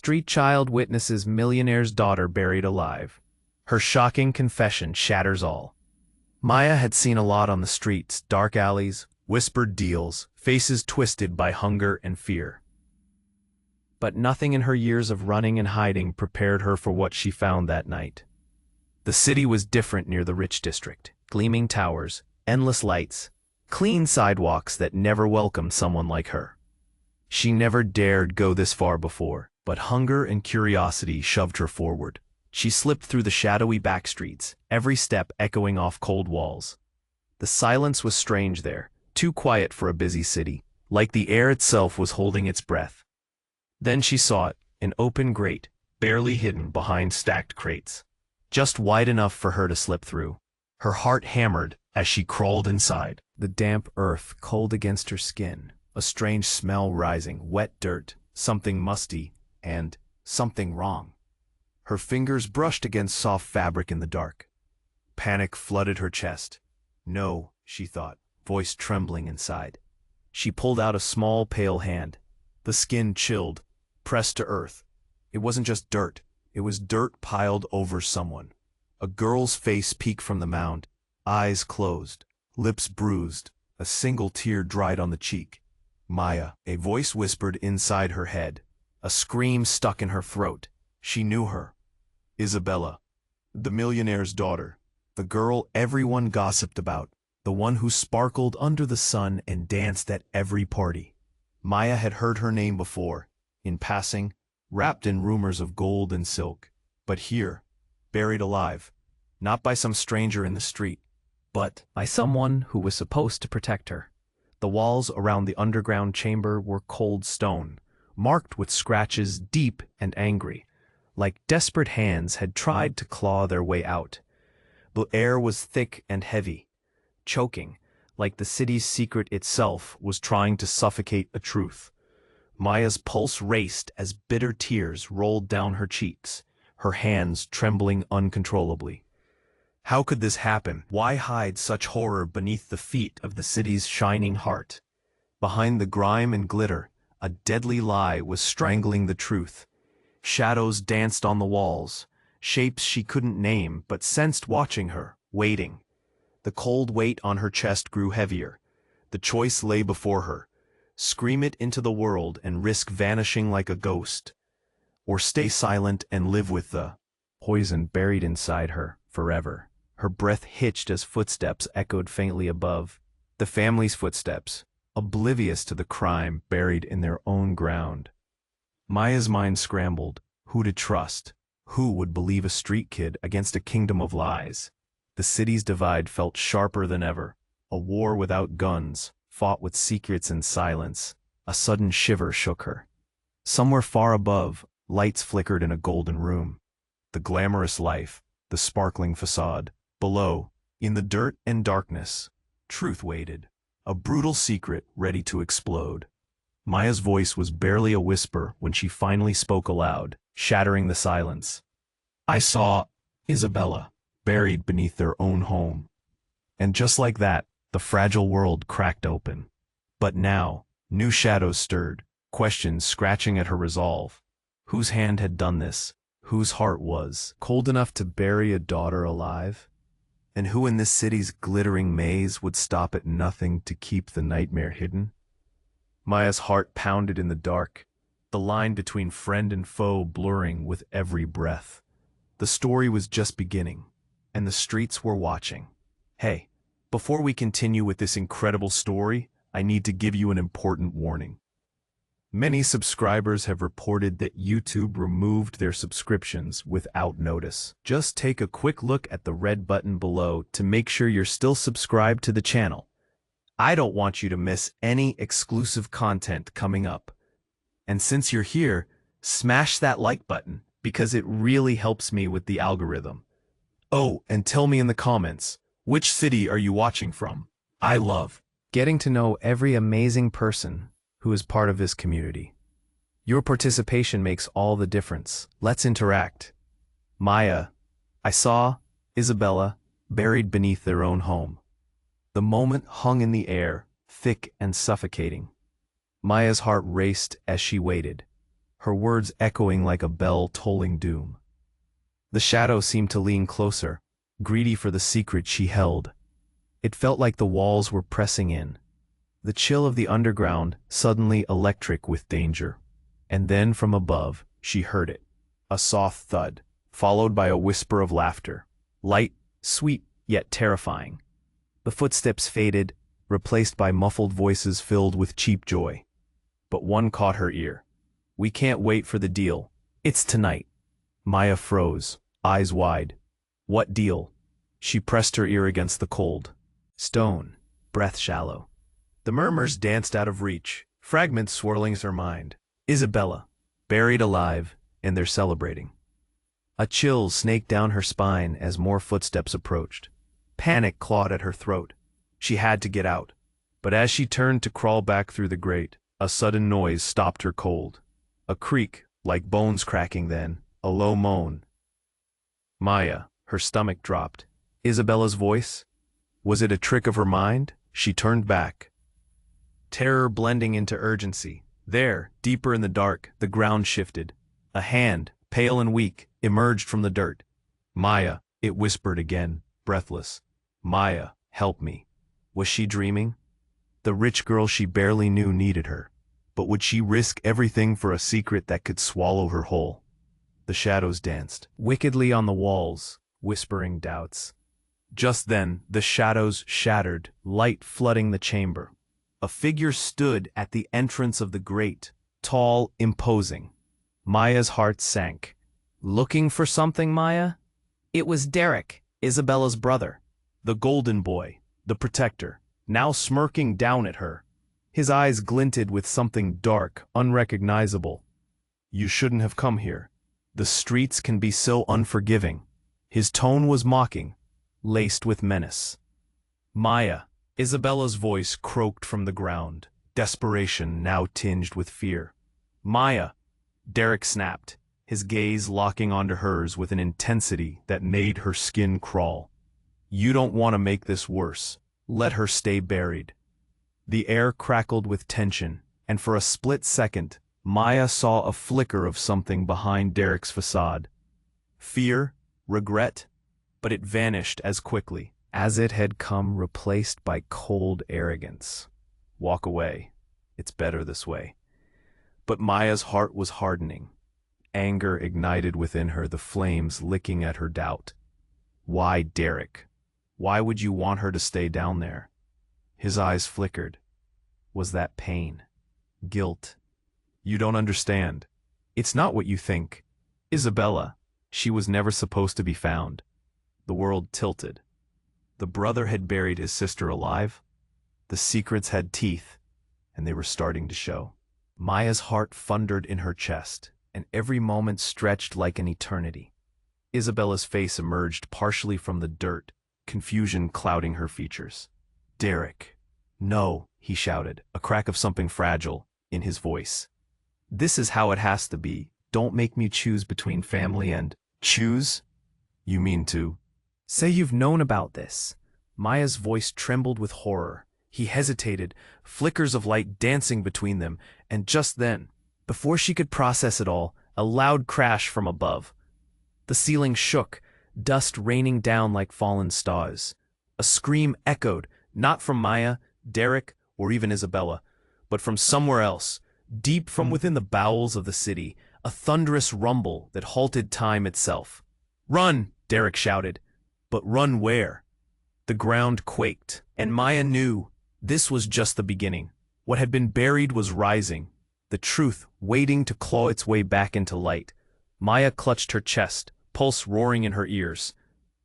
street child witnesses millionaire's daughter buried alive. Her shocking confession shatters all. Maya had seen a lot on the streets, dark alleys, whispered deals, faces twisted by hunger and fear. But nothing in her years of running and hiding prepared her for what she found that night. The city was different near the rich district. Gleaming towers, endless lights, clean sidewalks that never welcomed someone like her. She never dared go this far before, but hunger and curiosity shoved her forward. She slipped through the shadowy back streets, every step echoing off cold walls. The silence was strange there, too quiet for a busy city, like the air itself was holding its breath. Then she saw it, an open grate, barely hidden behind stacked crates. Just wide enough for her to slip through. Her heart hammered as she crawled inside. The damp earth cold against her skin, a strange smell rising, wet dirt, something musty, and something wrong. Her fingers brushed against soft fabric in the dark. Panic flooded her chest. No, she thought, voice trembling inside. She pulled out a small, pale hand. The skin chilled, pressed to earth. It wasn't just dirt. It was dirt piled over someone. A girl's face peeked from the mound, eyes closed, lips bruised, a single tear dried on the cheek. Maya, a voice whispered inside her head. A scream stuck in her throat. She knew her. Isabella, the millionaire's daughter, the girl everyone gossiped about, the one who sparkled under the sun and danced at every party. Maya had heard her name before, in passing, wrapped in rumors of gold and silk. But here, buried alive, not by some stranger in the street, but by someone who was supposed to protect her. The walls around the underground chamber were cold stone, marked with scratches deep and angry, like desperate hands had tried to claw their way out. The air was thick and heavy, choking, like the city's secret itself was trying to suffocate a truth. Maya's pulse raced as bitter tears rolled down her cheeks, her hands trembling uncontrollably. How could this happen? Why hide such horror beneath the feet of the city's shining heart? Behind the grime and glitter, a deadly lie was strangling the truth. Shadows danced on the walls, shapes she couldn't name but sensed watching her, waiting. The cold weight on her chest grew heavier. The choice lay before her. Scream it into the world and risk vanishing like a ghost, or stay silent and live with the poison buried inside her forever. Her breath hitched as footsteps echoed faintly above. The family's footsteps, oblivious to the crime buried in their own ground. Maya's mind scrambled. Who to trust? Who would believe a street kid against a kingdom of lies? The city's divide felt sharper than ever. A war without guns, fought with secrets and silence. A sudden shiver shook her. Somewhere far above, lights flickered in a golden room. The glamorous life, the sparkling facade. Below, in the dirt and darkness, truth waited. A brutal secret ready to explode. Maya's voice was barely a whisper when she finally spoke aloud, shattering the silence. I saw Isabella, buried beneath their own home. And just like that, the fragile world cracked open. But now, new shadows stirred, questions scratching at her resolve. Whose hand had done this? Whose heart was cold enough to bury a daughter alive? And who in this city's glittering maze would stop at nothing to keep the nightmare hidden? Maya's heart pounded in the dark, the line between friend and foe blurring with every breath. The story was just beginning, and the streets were watching. Hey, before we continue with this incredible story, I need to give you an important warning. Many subscribers have reported that YouTube removed their subscriptions without notice. Just take a quick look at the red button below to make sure you're still subscribed to the channel. I don't want you to miss any exclusive content coming up. And since you're here, smash that like button because it really helps me with the algorithm. Oh, and tell me in the comments, which city are you watching from? I love getting to know every amazing person who is part of this community. Your participation makes all the difference. Let's interact. Maya, I saw Isabella buried beneath their own home. The moment hung in the air, thick and suffocating. Maya's heart raced as she waited. her words echoing like a bell tolling doom. The shadow seemed to lean closer, greedy for the secret she held. It felt like the walls were pressing in. The chill of the underground suddenly electric with danger. And then from above, she heard it. A soft thud, followed by a whisper of laughter. Light, sweet, yet terrifying. The footsteps faded, replaced by muffled voices filled with cheap joy. But one caught her ear. "We can't wait for the deal. It's tonight." Maya froze, eyes wide. What deal? She pressed her ear against the cold stone, breath shallow. The murmurs danced out of reach, fragments swirling in her mind. Isabella, buried alive, and they're celebrating. A chill snaked down her spine as more footsteps approached. Panic clawed at her throat. She had to get out. But as she turned to crawl back through the grate, a sudden noise stopped her cold. A creak, like bones cracking then, a low moan. Maya, her stomach dropped. Isabella's voice? Was it a trick of her mind? She turned back. Terror blending into urgency. There, deeper in the dark, the ground shifted. A hand, pale and weak, emerged from the dirt. "Maya," it whispered again, breathless. "Maya, help me." Was she dreaming? The rich girl she barely knew needed her. But would she risk everything for a secret that could swallow her whole? The shadows danced wickedly on the walls, whispering doubts. Just then, the shadows shattered, light flooding the chamber. A figure stood at the entrance of the grate, tall, imposing. Maya's heart sank. "Looking for something, Maya?" It was Derek, Isabella's brother. The golden boy, the protector, now smirking down at her. His eyes glinted with something dark, unrecognizable. "You shouldn't have come here. The streets can be so unforgiving." His tone was mocking, laced with menace. "Maya," Isabella's voice croaked from the ground, desperation now tinged with fear. "Maya," Derek snapped, his gaze locking onto hers with an intensity that made her skin crawl. "You don't want to make this worse. Let her stay buried." The air crackled with tension, and for a split second, Maya saw a flicker of something behind Derek's facade. Fear, regret, but it vanished as quickly as it had come, replaced by cold arrogance. Walk away. It's better this way. But Maya's heart was hardening. Anger ignited within her, the flames licking at her doubt. Why Derek? Why would you want her to stay down there? His eyes flickered. Was that pain? Guilt? You don't understand. It's not what you think. Isabella, she was never supposed to be found. The world tilted. The brother had buried his sister alive. The secrets had teeth, and they were starting to show. Maya's heart thundered in her chest, and every moment stretched like an eternity. Isabella's face emerged partially from the dirt, confusion clouding her features. Derek. No, he shouted, a crack of something fragile in his voice. This is how it has to be. Don't make me choose between family and... Choose? You mean to? Say you've known about this. Maya's voice trembled with horror. He hesitated, flickers of light dancing between them, and just then, before she could process it all, a loud crash from above. The ceiling shook, dust raining down like fallen stars. A scream echoed, not from Maya, Derek, or even Isabella, but from somewhere else, deep from within the bowels of the city, a thunderous rumble that halted time itself. "Run!" Derek shouted. But run where? The ground quaked, and Maya knew this was just the beginning. What had been buried was rising, the truth waiting to claw its way back into light. Maya clutched her chest, pulse roaring in her ears.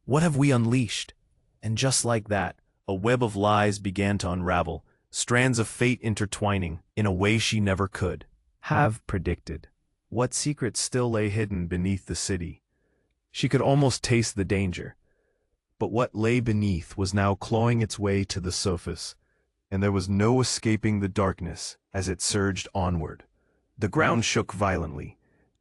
What have we unleashed? And just like that, a web of lies began to unravel, strands of fate intertwining in a way she never could have predicted. What secrets still lay hidden beneath the city? She could almost taste the danger. But what lay beneath was now clawing its way to the surface, and there was no escaping the darkness as it surged onward. The ground shook violently,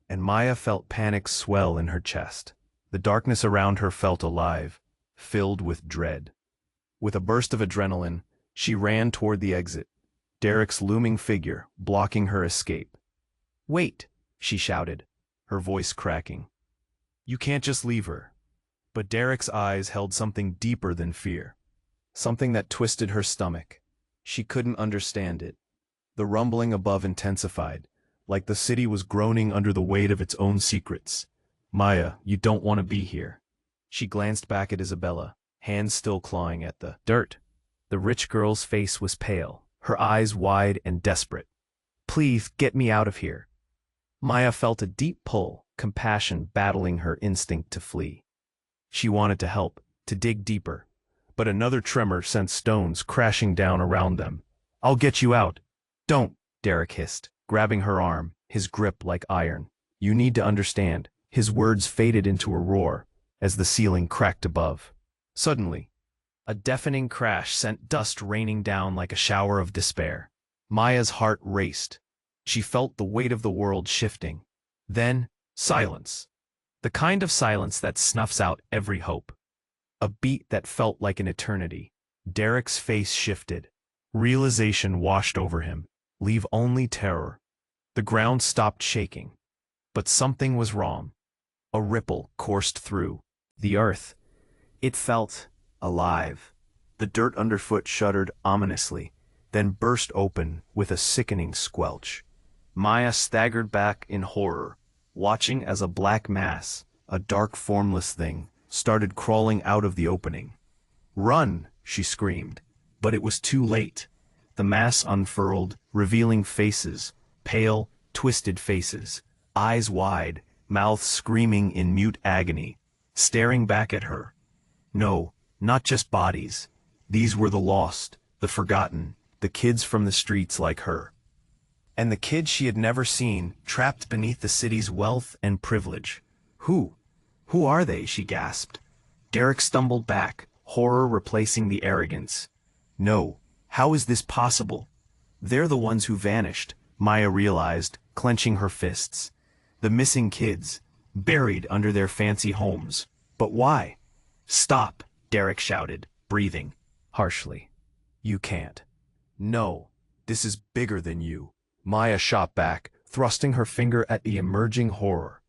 and Maya felt panic swell in her chest. The darkness around her felt alive, filled with dread. With a burst of adrenaline, she ran toward the exit, Derek's looming figure blocking her escape. "Wait!" she shouted, her voice cracking. You can't just leave her. But Derek's eyes held something deeper than fear. Something that twisted her stomach. She couldn't understand it. The rumbling above intensified, like the city was groaning under the weight of its own secrets. Maya, you don't want to be here. She glanced back at Isabella, hands still clawing at the dirt. The rich girl's face was pale, her eyes wide and desperate. Please, get me out of here. Maya felt a deep pull, compassion battling her instinct to flee. She wanted to help, to dig deeper. But another tremor sent stones crashing down around them. I'll get you out. Don't, Derek hissed, grabbing her arm, his grip like iron. You need to understand. His words faded into a roar as the ceiling cracked above. Suddenly, a deafening crash sent dust raining down like a shower of despair. Maya's heart raced. She felt the weight of the world shifting. Then, silence. The kind of silence that snuffs out every hope. A beat that felt like an eternity. Derek's face shifted. Realization washed over him. Leave only terror. The ground stopped shaking. But something was wrong. A ripple coursed through the earth. It felt alive. The dirt underfoot shuddered ominously, then burst open with a sickening squelch. Maya staggered back in horror, watching as a black mass, a dark formless thing, started crawling out of the opening. Run, she screamed, but it was too late. The mass unfurled, revealing faces, pale, twisted faces, eyes wide, mouths screaming in mute agony, staring back at her. No, not just bodies. These were the lost, the forgotten, the kids from the streets like her. And the kids she had never seen, trapped beneath the city's wealth and privilege. Who are they? She gasped. Derek stumbled back, horror replacing the arrogance. No, how is this possible? They're the ones who vanished, Maya realized, clenching her fists. The missing kids, buried under their fancy homes. But why? Stop, Derek shouted, breathing harshly. You can't. No, this is bigger than you. Maya shot back, thrusting her finger at the emerging horror.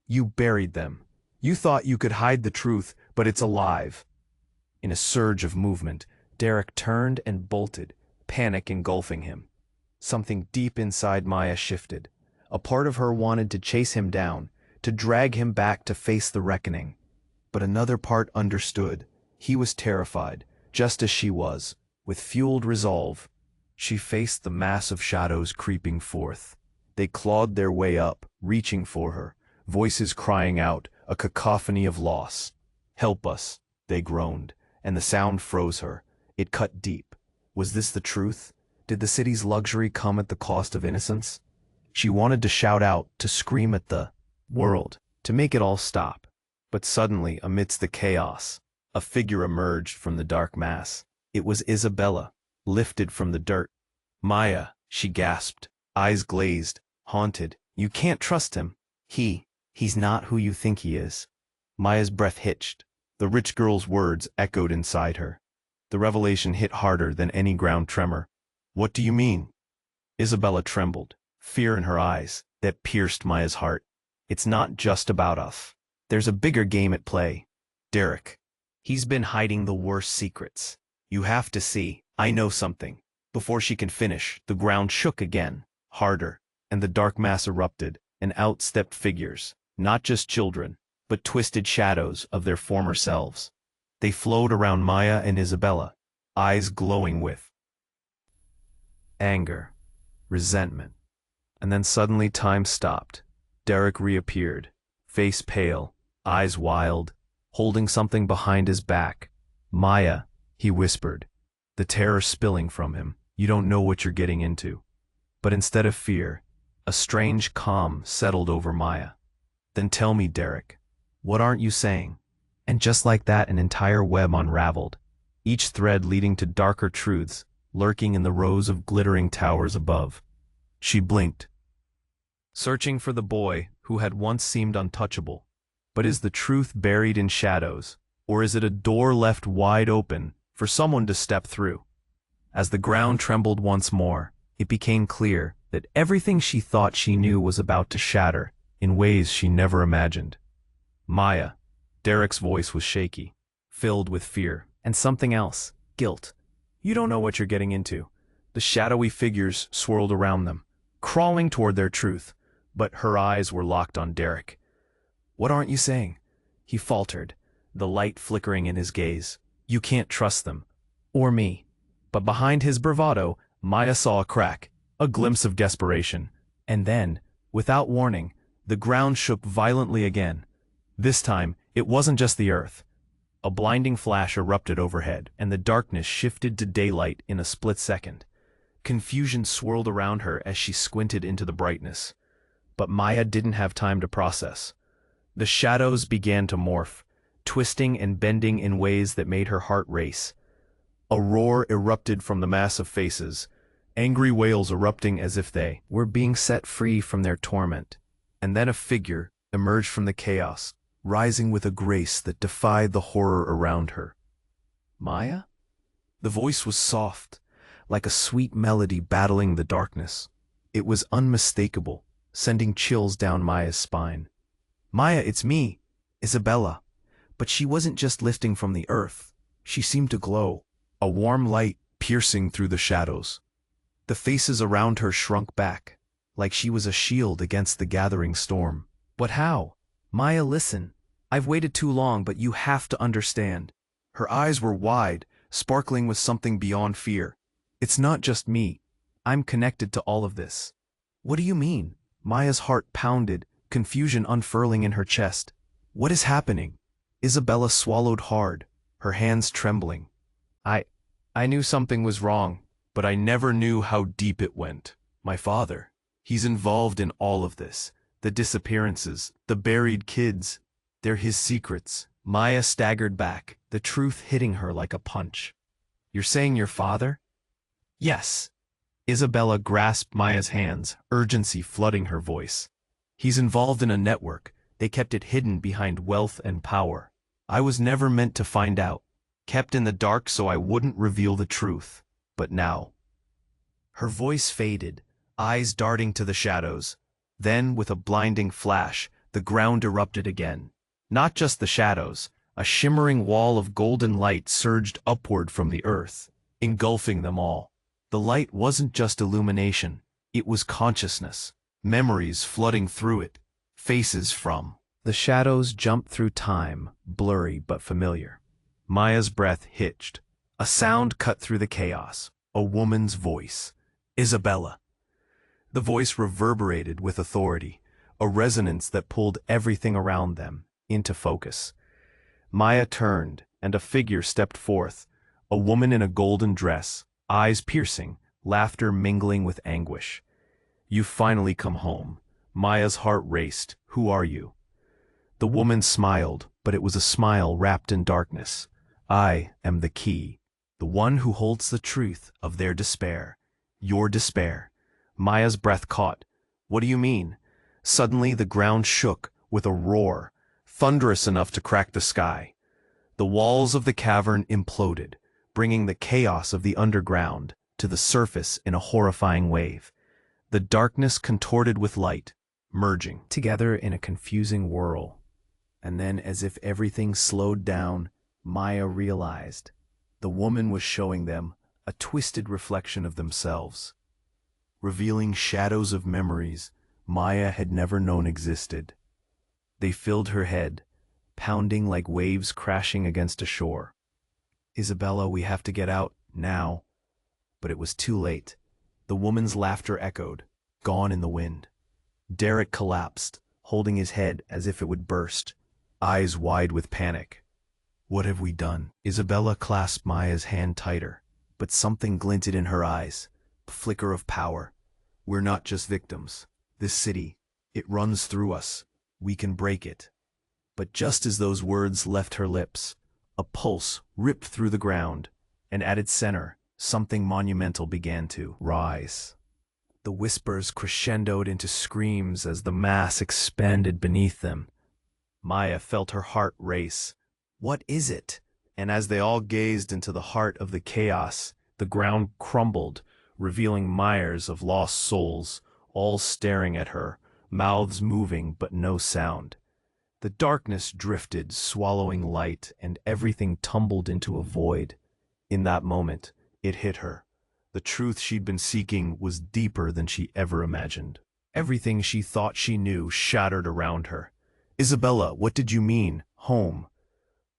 You buried them. You thought you could hide the truth, but it's alive. In a surge of movement, Derek turned and bolted, panic engulfing him. Something deep inside Maya shifted. A part of her wanted to chase him down, to drag him back to face the reckoning. But another part understood. He was terrified, just as she was, with fueled resolve. She faced the mass of shadows creeping forth. They clawed their way up, reaching for her, voices crying out, a cacophony of loss. Help us, they groaned, and the sound froze her. It cut deep. Was this the truth? Did the city's luxury come at the cost of innocence? She wanted to shout out, to scream at the world, to make it all stop. But suddenly, amidst the chaos, a figure emerged from the dark mass. It was Isabella, lifted from the dirt. Maya, she gasped, eyes glazed, haunted. You can't trust him. He's not who you think he is. Maya's breath hitched. The rich girl's words echoed inside her. The revelation hit harder than any ground tremor. What do you mean? Isabella trembled, fear in her eyes that pierced Maya's heart. It's not just about us. There's a bigger game at play. Derek. He's been hiding the worst secrets. You have to see. I know something. Before she could finish, the ground shook again, harder, and the dark mass erupted, and out stepped figures, not just children, but twisted shadows of their former selves. They flowed around Maya and Isabella, eyes glowing with anger, resentment. And then suddenly time stopped. Derek reappeared, face pale, eyes wild, holding something behind his back. Maya, he whispered, the terror spilling from him. You don't know what you're getting into. But instead of fear, a strange calm settled over Maya. Then tell me, Derek, what aren't you saying? And just like that, an entire web unraveled, each thread leading to darker truths, lurking in the rows of glittering towers above. She blinked, searching for the boy who had once seemed untouchable. But is the truth buried in shadows, or is it a door left wide open for someone to step through? As the ground trembled once more, it became clear that everything she thought she knew was about to shatter in ways she never imagined. Maya, Derek's voice was shaky, filled with fear, and something else, guilt. You don't know what you're getting into. The shadowy figures swirled around them, crawling toward their truth, but her eyes were locked on Derek. What aren't you saying? He faltered, the light flickering in his gaze. You can't trust them. Or me. But behind his bravado, Maya saw a crack, a glimpse of desperation. And then, without warning, the ground shook violently again. This time, it wasn't just the earth. A blinding flash erupted overhead, and the darkness shifted to daylight in a split second. Confusion swirled around her as she squinted into the brightness. But Maya didn't have time to process. The shadows began to morph, twisting and bending in ways that made her heart race. A roar erupted from the mass of faces, angry wails erupting as if they were being set free from their torment. And then a figure emerged from the chaos, rising with a grace that defied the horror around her. Maya? The voice was soft, like a sweet melody battling the darkness. It was unmistakable, sending chills down Maya's spine. Maya, it's me, Isabella. But she wasn't just lifting from the earth. She seemed to glow, a warm light piercing through the shadows. The faces around her shrunk back, like she was a shield against the gathering storm. But how? Maya, listen. I've waited too long, but you have to understand. Her eyes were wide, sparkling with something beyond fear. It's not just me. I'm connected to all of this. What do you mean? Maya's heart pounded, confusion unfurling in her chest. What is happening? Isabella swallowed hard, her hands trembling. I knew something was wrong, but I never knew how deep it went. My father, he's involved in all of this. The disappearances, the buried kids, they're his secrets. Maya staggered back, the truth hitting her like a punch. You're saying your father? Yes. Isabella grasped Maya's hands, urgency flooding her voice. He's involved in a network. They kept it hidden behind wealth and power. I was never meant to find out, kept in the dark so I wouldn't reveal the truth. But now. Her voice faded, eyes darting to the shadows. Then, with a blinding flash, the ground erupted again. Not just the shadows, a shimmering wall of golden light surged upward from the earth, engulfing them all. The light wasn't just illumination, it was consciousness, memories flooding through it, faces from. The shadows jumped through time, blurry but familiar. Maya's breath hitched. A sound cut through the chaos, a woman's voice. Isabella. The voice reverberated with authority, a resonance that pulled everything around them into focus. Maya turned, and a figure stepped forth, a woman in a golden dress, eyes piercing, laughter mingling with anguish. You've finally come home. Maya's heart raced. Who are you? The woman smiled, but it was a smile wrapped in darkness. I am the key, the one who holds the truth of their despair. Your despair. Maya's breath caught. What do you mean? Suddenly the ground shook with a roar, thunderous enough to crack the sky. The walls of the cavern imploded, bringing the chaos of the underground to the surface in a horrifying wave. The darkness contorted with light, merging together in a confusing whirl. And then, as if everything slowed down, Maya realized the woman was showing them a twisted reflection of themselves, revealing shadows of memories Maya had never known existed. They filled her head, pounding like waves crashing against a shore. Isabella, we have to get out, now. But it was too late. The woman's laughter echoed, gone in the wind. Derek collapsed, holding his head as if it would burst, eyes wide with panic. What have we done? Isabella clasped Maya's hand tighter, but something glinted in her eyes, a flicker of power. We're not just victims. This city, it runs through us. We can break it. But just as those words left her lips, a pulse ripped through the ground, and at its center, something monumental began to rise. The whispers crescendoed into screams as the mass expanded beneath them. Maya felt her heart race. What is it? And as they all gazed into the heart of the chaos, the ground crumbled, revealing mires of lost souls, all staring at her, mouths moving but no sound. The darkness drifted, swallowing light, and everything tumbled into a void. In that moment, it hit her. The truth she'd been seeking was deeper than she ever imagined. Everything she thought she knew shattered around her. "Isabella, what did you mean, home?"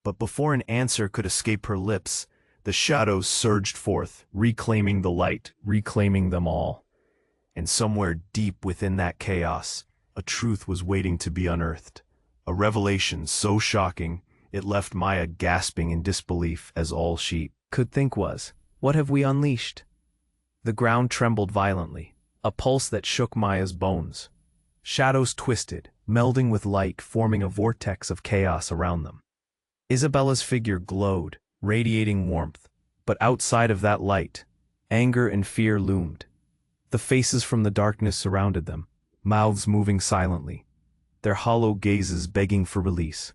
But before an answer could escape her lips, the shadows surged forth, reclaiming the light, reclaiming them all. And somewhere deep within that chaos, a truth was waiting to be unearthed. A revelation so shocking, it left Maya gasping in disbelief as all she could think was, "What have we unleashed?" The ground trembled violently, a pulse that shook Maya's bones. Shadows twisted, melding with light, forming a vortex of chaos around them. Isabella's figure glowed, radiating warmth, but outside of that light, anger and fear loomed. The faces from the darkness surrounded them, mouths moving silently, their hollow gazes begging for release.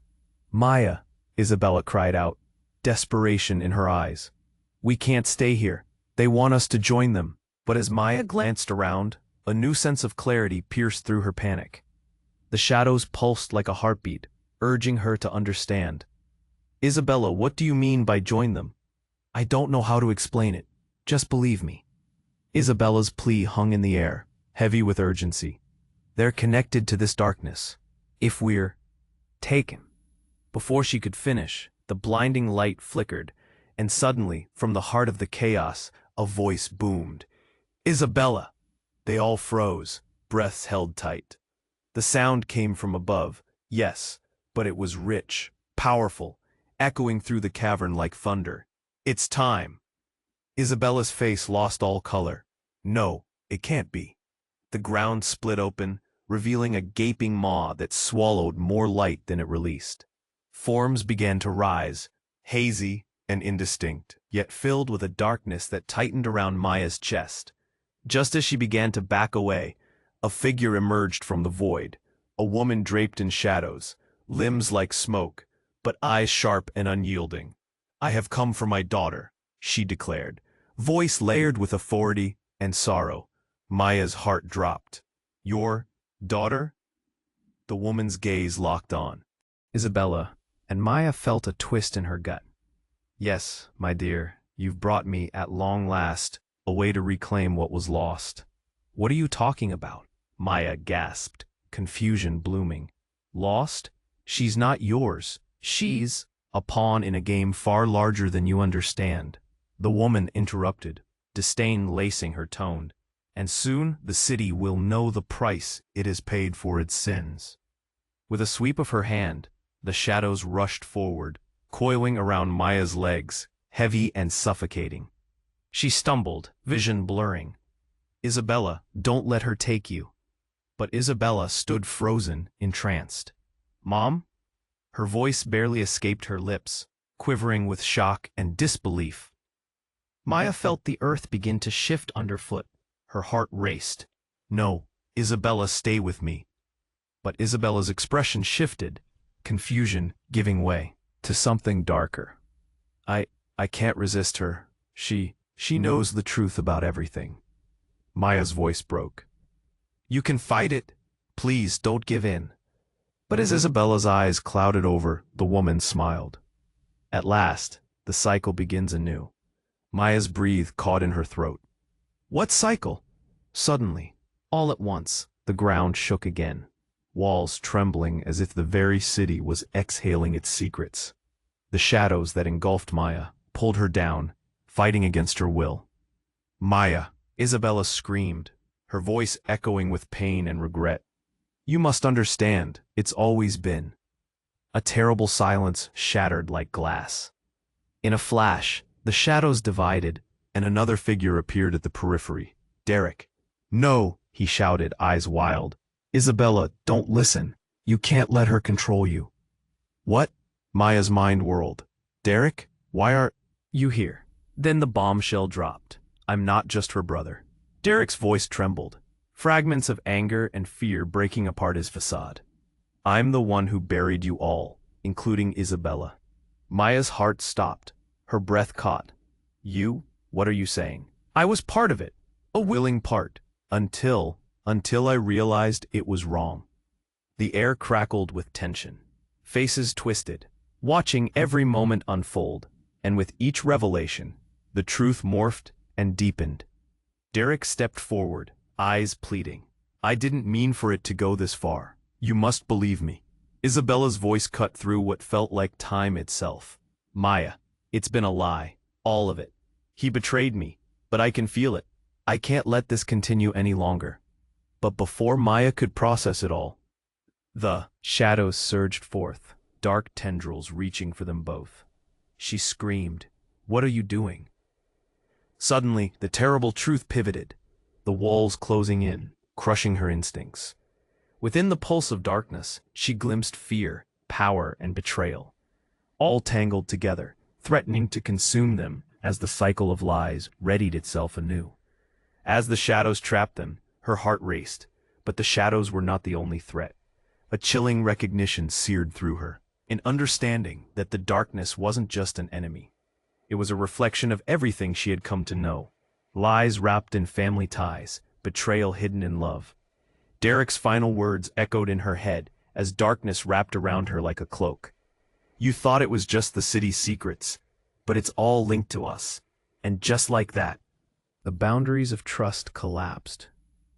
"Maya," Isabella cried out, desperation in her eyes. "We can't stay here. They want us to join them." But as Maya glanced around, a new sense of clarity pierced through her panic. The shadows pulsed like a heartbeat, urging her to understand. "Isabella, what do you mean by join them?" "I don't know how to explain it. Just believe me." Isabella's plea hung in the air, heavy with urgency. "They're connected to this darkness. If we're taken." Before she could finish, the blinding light flickered, and suddenly, from the heart of the chaos, a voice boomed. "Isabella!" They all froze, breaths held tight. The sound came from above, yes, but it was rich, powerful, echoing through the cavern like thunder. "It's time!" Isabella's face lost all color. "No, it can't be." The ground split open, revealing a gaping maw that swallowed more light than it released. Forms began to rise, hazy and indistinct, yet filled with a darkness that tightened around Maya's chest. Just as she began to back away, a figure emerged from the void, a woman draped in shadows, limbs like smoke, but eyes sharp and unyielding. "I have come for my daughter," she declared, voice layered with authority and sorrow. Maya's heart dropped. "Your daughter?" The woman's gaze locked on Isabella, and Maya felt a twist in her gut. "Yes, my dear, you've brought me, at long last, a way to reclaim what was lost." "What are you talking about?" Maya gasped, confusion blooming. "Lost? She's not yours. She's a pawn in a game far larger than you understand." The woman interrupted, disdain lacing her tone. "And soon the city will know the price it has paid for its sins." With a sweep of her hand, the shadows rushed forward, coiling around Maya's legs, heavy and suffocating. She stumbled, vision blurring. "Isabella, don't let her take you." But Isabella stood frozen, entranced. "Mom?" Her voice barely escaped her lips, quivering with shock and disbelief. Maya felt the earth begin to shift underfoot. Her heart raced. "No, Isabella, stay with me." But Isabella's expression shifted, confusion giving way to something darker. I can't resist her. She knows the truth about everything." Maya's voice broke. "You can fight it. Please don't give in." But as Isabella's eyes clouded over, the woman smiled. "At last, the cycle begins anew." Maya's breath caught in her throat. "What cycle?" Suddenly, all at once, the ground shook again, walls trembling as if the very city was exhaling its secrets. The shadows that engulfed Maya pulled her down, fighting against her will. "Maya!" Isabella screamed, her voice echoing with pain and regret. "You must understand, it's always been." A terrible silence shattered like glass. In a flash, the shadows divided, and another figure appeared at the periphery. Derek. "No!" he shouted, eyes wild. "Isabella, don't listen. You can't let her control you." "What?" Maya's mind whirled. "Derek, why are you here?" Then the bombshell dropped. "I'm not just her brother." Derek's voice trembled, fragments of anger and fear breaking apart his facade. "I'm the one who buried you all, including Isabella." Maya's heart stopped, her breath caught. "You? What are you saying?" "I was part of it, a willing part, until until I realized it was wrong. The air crackled with tension. Faces twisted, watching every moment unfold, and with each revelation, the truth morphed and deepened. Derek stepped forward, eyes pleading. I didn't mean for it to go this far. You must believe me. Isabella's voice cut through what felt like time itself. Maya, it's been a lie. All of it. He betrayed me, but I can feel it. I can't let this continue any longer. But before Maya could process it all, the shadows surged forth, dark tendrils reaching for them both. She screamed, "What are you doing?" Suddenly, the terrible truth pivoted, the walls closing in, crushing her instincts. Within the pulse of darkness, she glimpsed fear, power, and betrayal, all tangled together, threatening to consume them as the cycle of lies readied itself anew. As the shadows trapped them, her heart raced, but the shadows were not the only threat. A chilling recognition seared through her, an understanding that the darkness wasn't just an enemy. It was a reflection of everything she had come to know. Lies wrapped in family ties, betrayal hidden in love. Derek's final words echoed in her head as darkness wrapped around her like a cloak. You thought it was just the city's secrets, but it's all linked to us. And just like that, the boundaries of trust collapsed,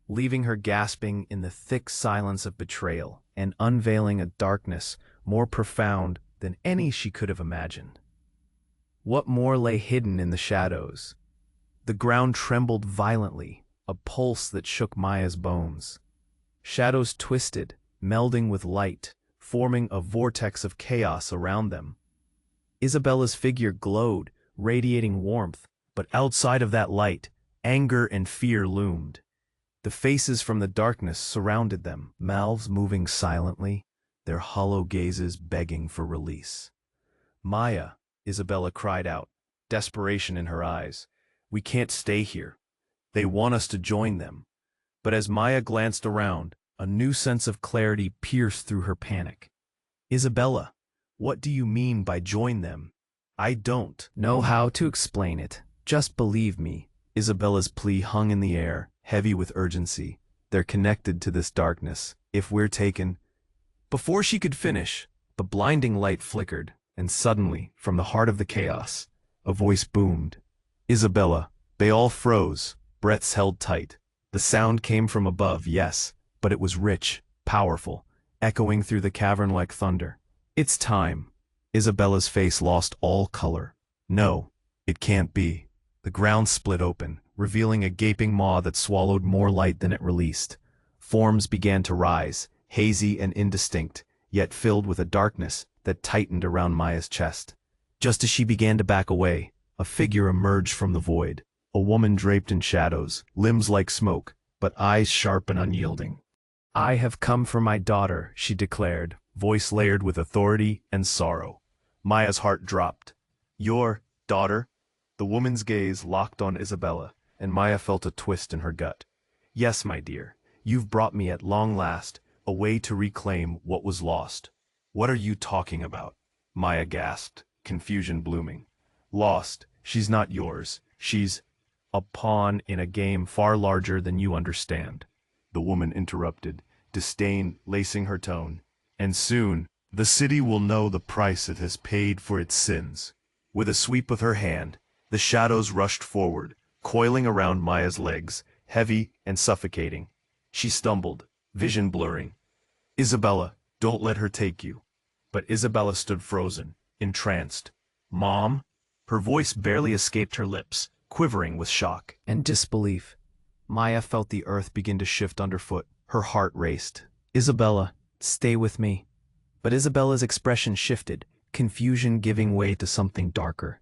leaving her gasping in the thick silence of betrayal and unveiling a darkness more profound than any she could have imagined. What more lay hidden in the shadows? The ground trembled violently, a pulse that shook Maya's bones. Shadows twisted, melding with light, forming a vortex of chaos around them. Isabella's figure glowed, radiating warmth, but outside of that light, anger and fear loomed. The faces from the darkness surrounded them, mouths moving silently, their hollow gazes begging for release. Maya, Isabella cried out, desperation in her eyes. We can't stay here. They want us to join them. But as Maya glanced around, a new sense of clarity pierced through her panic. Isabella, what do you mean by join them? I don't know how to explain it. Just believe me. Isabella's plea hung in the air, heavy with urgency. They're connected to this darkness. If we're taken... Before she could finish, the blinding light flickered, and suddenly, from the heart of the chaos, a voice boomed. Isabella. They all froze, breaths held tight. The sound came from above, yes, but it was rich, powerful, echoing through the cavern like thunder. It's time. Isabella's face lost all color. No, it can't be. The ground split open, revealing a gaping maw that swallowed more light than it released. Forms began to rise, hazy and indistinct, yet filled with a darkness that tightened around Maya's chest. Just as she began to back away, a figure emerged from the void, a woman draped in shadows, limbs like smoke, but eyes sharp and unyielding. I have come for my daughter, she declared, voice layered with authority and sorrow. Maya's heart dropped. Your daughter? The woman's gaze locked on Isabella, and Maya felt a twist in her gut. Yes, my dear, you've brought me at long last, a way to reclaim what was lost. What are you talking about? Maya gasped, confusion blooming. Lost. She's not yours. She's a pawn in a game far larger than you understand. The woman interrupted, disdain lacing her tone. And soon, the city will know the price it has paid for its sins. With a sweep of her hand, the shadows rushed forward, coiling around Maya's legs, heavy and suffocating. She stumbled, vision blurring. Isabella, don't let her take you. But Isabella stood frozen, entranced. Mom? Her voice barely escaped her lips, quivering with shock and disbelief. Maya felt the earth begin to shift underfoot. Her heart raced. Isabella, stay with me. But Isabella's expression shifted, confusion giving way to something darker.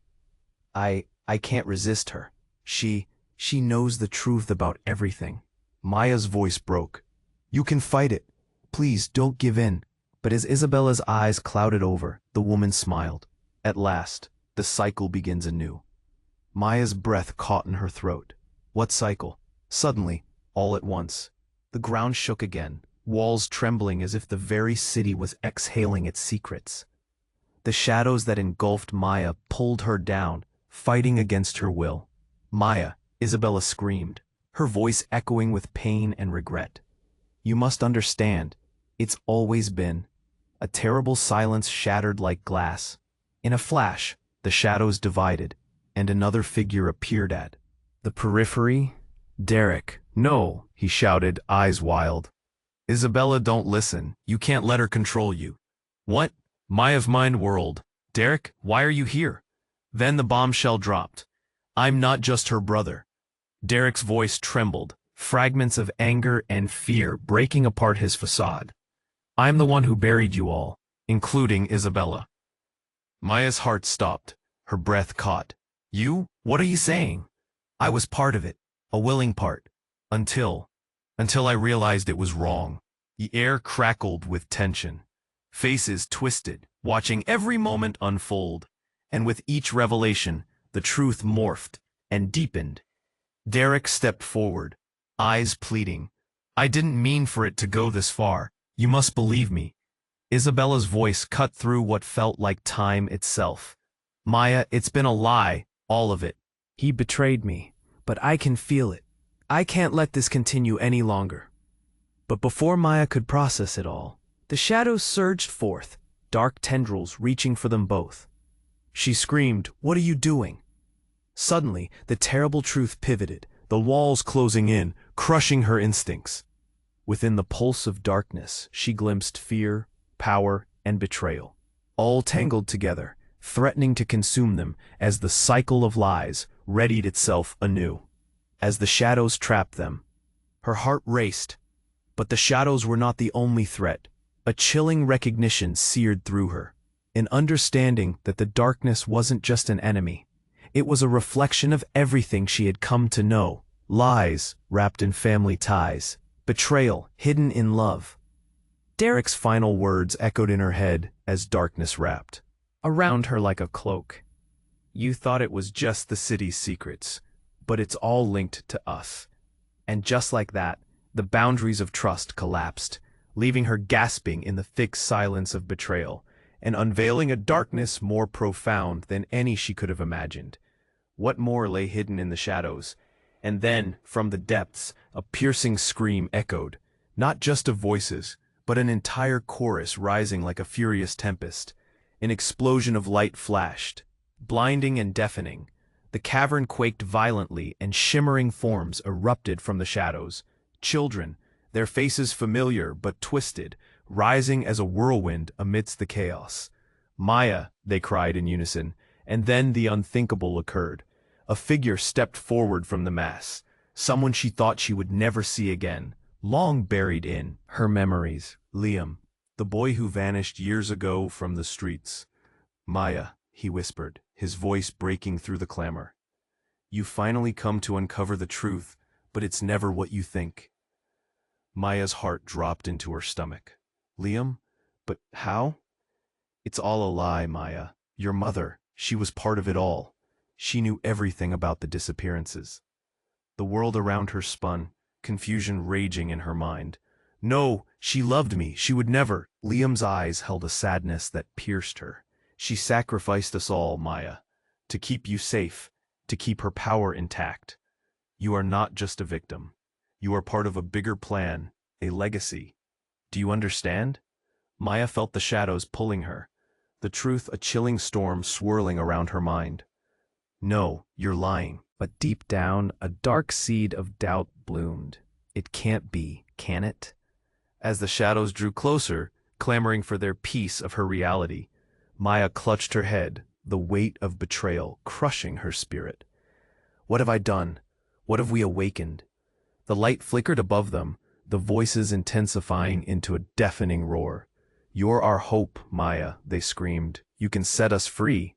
I can't resist her. She knows the truth about everything. Maya's voice broke. You can fight it. Please don't give in. But as Isabella's eyes clouded over, the woman smiled. At last, the cycle begins anew. Maya's breath caught in her throat. What cycle? Suddenly, all at once, the ground shook again, walls trembling as if the very city was exhaling its secrets. The shadows that engulfed Maya pulled her down, fighting against her will. Maya, Isabella screamed. her voice echoing with pain and regret. You must understand, it's always been. A terrible silence shattered like glass. In a flash, the shadows divided, and another figure appeared at the periphery. Derek, no, he shouted, eyes wild. Isabella, don't listen. You can't let her control you. What? Maya's mind whirled. Derek, why are you here? Then the bombshell dropped. I'm not just her brother. Derek's voice trembled, fragments of anger and fear breaking apart his facade. I'm the one who buried you all, including Isabella. Maya's heart stopped, her breath caught. You? What are you saying? I was part of it, a willing part, until I realized it was wrong. The air crackled with tension. Faces twisted, watching every moment unfold, and with each revelation, the truth morphed and deepened. Derek stepped forward, eyes pleading. I didn't mean for it to go this far. You must believe me. Isabella's voice cut through what felt like time itself. Maya, it's been a lie, all of it. He betrayed me, but I can feel it. I can't let this continue any longer. But before Maya could process it all, the shadows surged forth, dark tendrils reaching for them both. She screamed, "What are you doing?" Suddenly, the terrible truth pivoted, the walls closing in, crushing her instincts. Within the pulse of darkness, she glimpsed fear, power, and betrayal, all tangled together, threatening to consume them as the cycle of lies readied itself anew. As the shadows trapped them, her heart raced. But the shadows were not the only threat. A chilling recognition seared through her, an understanding that the darkness wasn't just an enemy. It was a reflection of everything she had come to know: lies wrapped in family ties, betrayal hidden in love. Derek's final words echoed in her head as darkness wrapped around her like a cloak. You thought it was just the city's secrets, but it's all linked to us. And just like that, the boundaries of trust collapsed, leaving her gasping in the thick silence of betrayal, and unveiling a darkness more profound than any she could have imagined. What more lay hidden in the shadows? And then, from the depths, a piercing scream echoed, not just of voices, but an entire chorus rising like a furious tempest. An explosion of light flashed, blinding and deafening. The cavern quaked violently, and shimmering forms erupted from the shadows. Children, their faces familiar but twisted, rising as a whirlwind amidst the chaos. Maya, they cried in unison, and then the unthinkable occurred. A figure stepped forward from the mass, someone she thought she would never see again, long buried in her memories. Liam, the boy who vanished years ago from the streets. Maya, he whispered, his voice breaking through the clamor. You finally come to uncover the truth, but it's never what you think. Maya's heart dropped into her stomach. Liam? But how? It's all a lie, Maya. Your mother, she was part of it all. She knew everything about the disappearances. The world around her spun, confusion raging in her mind. No, she loved me. She would never. Liam's eyes held a sadness that pierced her. She sacrificed us all, Maya, to keep you safe, to keep her power intact. You are not just a victim. You are part of a bigger plan, a legacy. Do you understand? Maya felt the shadows pulling her, the truth a chilling storm swirling around her mind. No, you're lying. But deep down, a dark seed of doubt bloomed. It can't be, can it? As the shadows drew closer, clamoring for their piece of her reality, Maya clutched her head, the weight of betrayal crushing her spirit. What have I done? What have we awakened? The light flickered above them, the voices intensifying into a deafening roar. You're our hope, Maya, they screamed. You can set us free.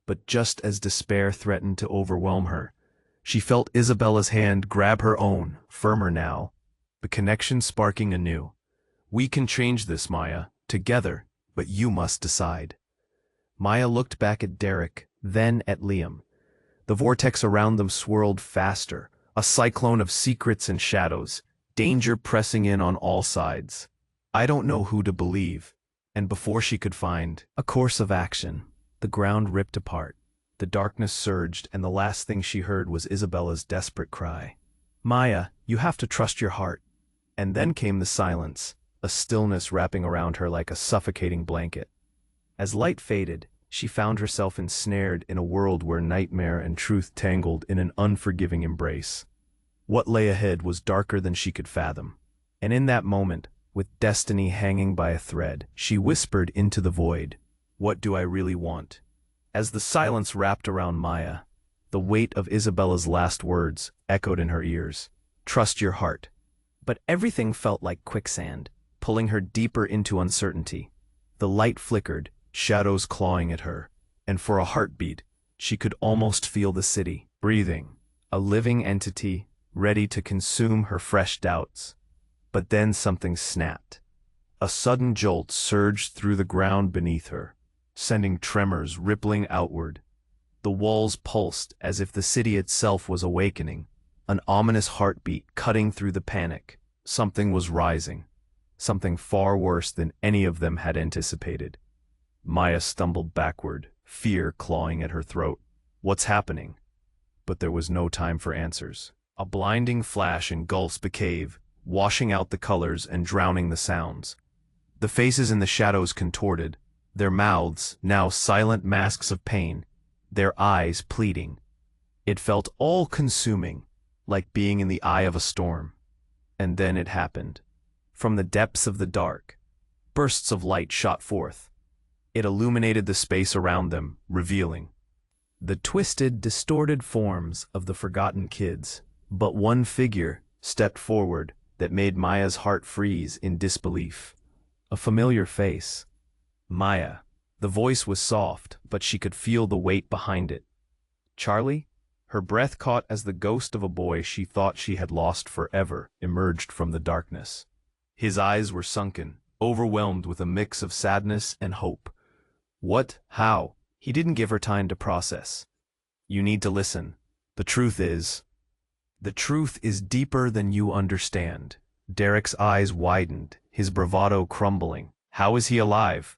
But just as despair threatened to overwhelm her, she felt Isabella's hand grab her own, firmer now, the connection sparking anew. We can change this, Maya, together, but you must decide. Maya looked back at Derek, then at Liam. The vortex around them swirled faster, a cyclone of secrets and shadows, danger pressing in on all sides. I don't know who to believe. And before she could find a course of action, the ground ripped apart. The darkness surged, and the last thing she heard was Isabella's desperate cry. Maya, you have to trust your heart. And then came the silence, a stillness wrapping around her like a suffocating blanket. As light faded, she found herself ensnared in a world where nightmare and truth tangled in an unforgiving embrace. What lay ahead was darker than she could fathom. And in that moment, with destiny hanging by a thread, she whispered into the void, "What do I really want?" As the silence wrapped around Maya, the weight of Isabella's last words echoed in her ears. "Trust your heart." But everything felt like quicksand, pulling her deeper into uncertainty. The light flickered, shadows clawing at her, and for a heartbeat, she could almost feel the city, breathing, a living entity, ready to consume her fresh doubts. But then something snapped. A sudden jolt surged through the ground beneath her, sending tremors rippling outward. The walls pulsed as if the city itself was awakening, an ominous heartbeat cutting through the panic. Something was rising, something far worse than any of them had anticipated. Maya stumbled backward, fear clawing at her throat. What's happening? But there was no time for answers. A blinding flash engulfs the cave, washing out the colors and drowning the sounds. The faces in the shadows contorted, their mouths now silent masks of pain, their eyes pleading. It felt all-consuming, like being in the eye of a storm. And then it happened. From the depths of the dark, bursts of light shot forth. It illuminated the space around them, revealing the twisted, distorted forms of the forgotten kids. But one figure stepped forward that made Maya's heart freeze in disbelief. A familiar face. Maya. The voice was soft, but she could feel the weight behind it. Charlie? Her breath caught as the ghost of a boy she thought she had lost forever emerged from the darkness. His eyes were sunken, overwhelmed with a mix of sadness and hope. What? How? He didn't give her time to process. You need to listen. The truth is deeper than you understand. Derek's eyes widened, his bravado crumbling. How is he alive?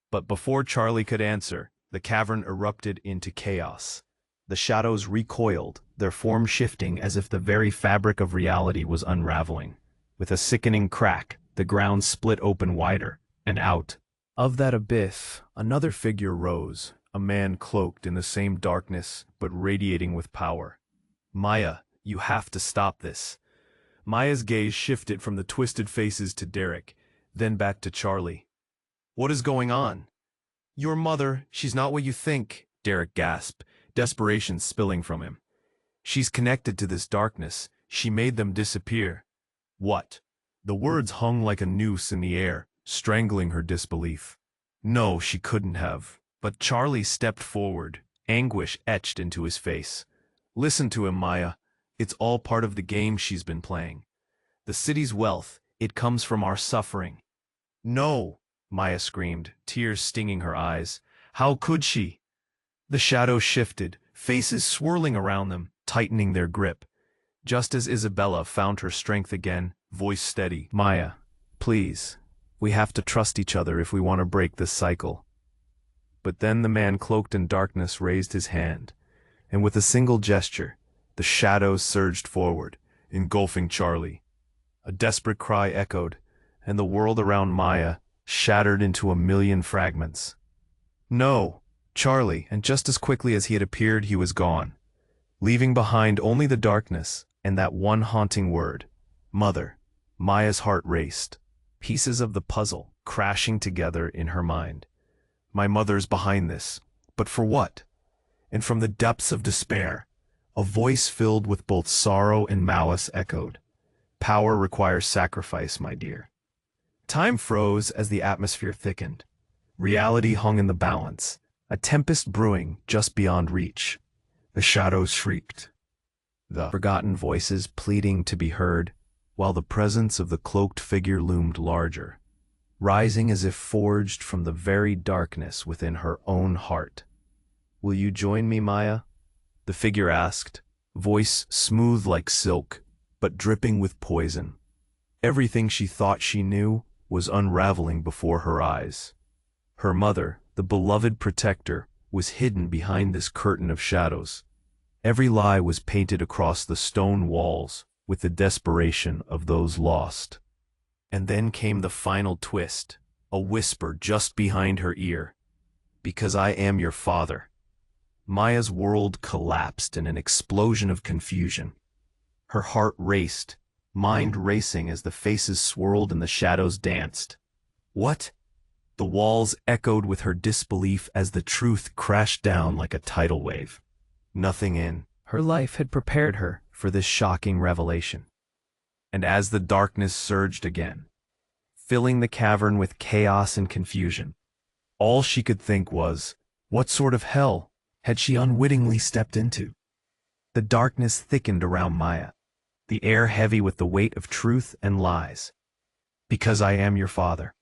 But before Charlie could answer, the cavern erupted into chaos. The shadows recoiled, their form shifting as if the very fabric of reality was unraveling. With a sickening crack, the ground split open wider, and out of that abyss, another figure rose, a man cloaked in the same darkness, but radiating with power. Maya, you have to stop this. Maya's gaze shifted from the twisted faces to Derek, then back to Charlie. What is going on? Your mother, she's not what you think, Derek gasped, desperation spilling from him. She's connected to this darkness. She made them disappear. What? The words hung like a noose in the air, strangling her disbelief. No, she couldn't have. But Charlie stepped forward, anguish etched into his face. Listen to him, Maya. It's all part of the game she's been playing. The city's wealth, it comes from our suffering. No, Maya screamed, tears stinging her eyes. How could she? The shadows shifted, faces swirling around them, tightening their grip. Just as Isabella found her strength again, voice steady. Maya, please, we have to trust each other if we want to break this cycle. But then the man cloaked in darkness raised his hand, and with a single gesture, the shadows surged forward, engulfing Charlie. A desperate cry echoed, and the world around Maya shattered into a million fragments. No, Charlie, and just as quickly as he had appeared, he was gone, leaving behind only the darkness and that one haunting word, Mother. Maya's heart raced, pieces of the puzzle crashing together in her mind. My mother's behind this, but for what? And from the depths of despair, a voice filled with both sorrow and malice echoed. Power requires sacrifice, my dear. Time froze as the atmosphere thickened. Reality hung in the balance, a tempest brewing just beyond reach. The shadows shrieked, the forgotten voices pleading to be heard, while the presence of the cloaked figure loomed larger, rising as if forged from the very darkness within her own heart. Will you join me, Maya? The figure asked, voice smooth like silk, but dripping with poison. Everything she thought she knew was unraveling before her eyes. Her mother, the beloved protector, was hidden behind this curtain of shadows. Every lie was painted across the stone walls, with the desperation of those lost. And then came the final twist, a whisper just behind her ear. "Because I am your father." Maya's world collapsed in an explosion of confusion. Her heart raced, mind racing as the faces swirled and the shadows danced. "What?" The walls echoed with her disbelief as the truth crashed down like a tidal wave. Nothing in her life had prepared her for this shocking revelation. And as the darkness surged again, filling the cavern with chaos and confusion, all she could think was, what sort of hell had she unwittingly stepped into? The darkness thickened around Maya, the air heavy with the weight of truth and lies. "Because I am your father."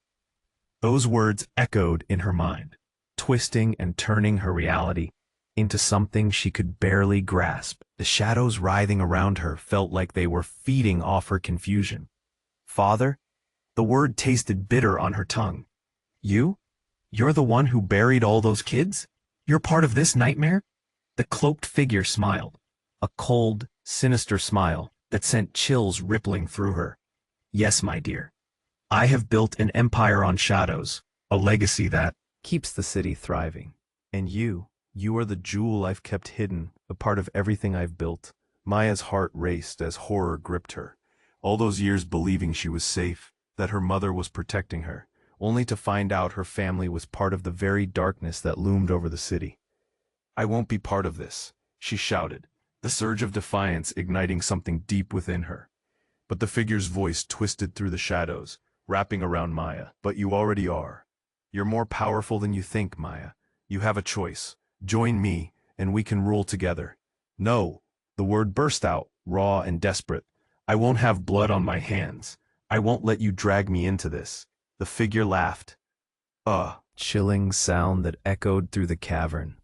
Those words echoed in her mind, twisting and turning her reality into something she could barely grasp. The shadows writhing around her felt like they were feeding off her confusion. "Father?" The word tasted bitter on her tongue. "You? You're the one who buried all those kids? You're part of this nightmare?" The cloaked figure smiled, a cold, sinister smile that sent chills rippling through her. "Yes, my dear. I have built an empire on shadows, a legacy that keeps the city thriving. And you are the jewel I've kept hidden, a part of everything I've built." Maya's heart raced as horror gripped her. All those years believing she was safe, that her mother was protecting her, only to find out her family was part of the very darkness that loomed over the city. "I won't be part of this," she shouted, the surge of defiance igniting something deep within her. But the figure's voice twisted through the shadows, wrapping around Maya. "But you already are. You're more powerful than you think, Maya. You have a choice. Join me, and we can rule together." "No," the word burst out, raw and desperate. "I won't have blood on my hands. I won't let you drag me into this." The figure laughed. A chilling sound that echoed through the cavern.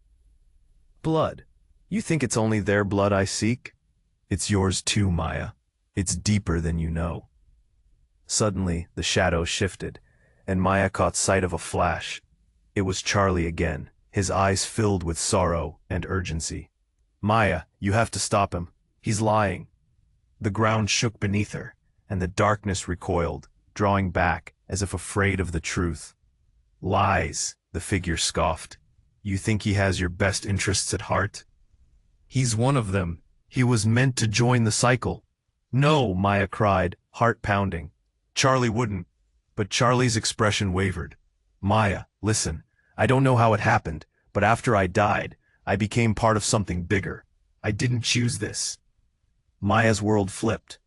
"Blood? You think it's only their blood I seek? It's yours too, Maya. It's deeper than you know." Suddenly, the shadows shifted, and Maya caught sight of a flash. It was Charlie again, his eyes filled with sorrow and urgency. "Maya, you have to stop him. He's lying." The ground shook beneath her, and the darkness recoiled, drawing back as if afraid of the truth. "Lies," the figure scoffed. "You think he has your best interests at heart? He's one of them. He was meant to join the cycle." "No," Maya cried, heart pounding. "Charlie wouldn't." But Charlie's expression wavered. "Maya, listen. I don't know how it happened, but after I died, I became part of something bigger. I didn't choose this." Maya's world flipped.